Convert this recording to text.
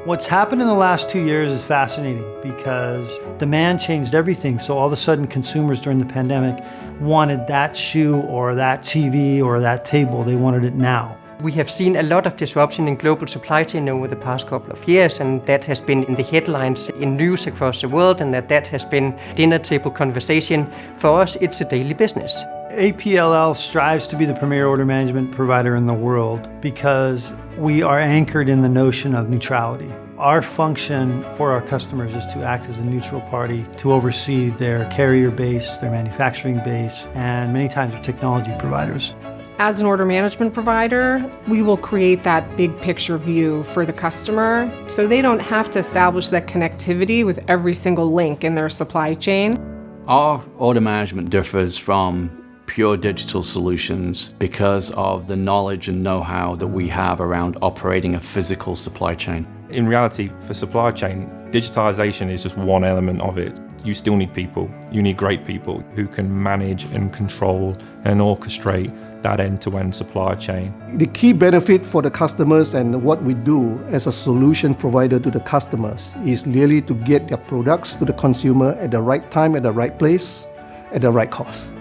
What's happened in the last 2 years is fascinating because demand changed everything. So all of a sudden consumers during the pandemic wanted that shoe or that TV or that table. They wanted it now. We have seen a lot of disruption in global supply chain over the past couple of years, and that has been in the headlines in news across the world, and that has been dinner table conversation. For us, it's a daily business. APLL strives to be the premier order management provider in the world because we are anchored in the notion of neutrality. Our function for our customers is to act as a neutral party to oversee their carrier base, their manufacturing base, and many times their technology providers. As an order management provider, we will create that big picture view for the customer so they don't have to establish that connectivity with every single link in their supply chain. Our order management differs from pure digital solutions because of the knowledge and know-how that we have around operating a physical supply chain. In reality, for supply chain, digitization is just one element of it. You still need people. You need great people who can manage and control and orchestrate that end-to-end supply chain. The key benefit for the customers and what we do as a solution provider to the customers is really to get their products to the consumer at the right time, at the right place, at the right cost.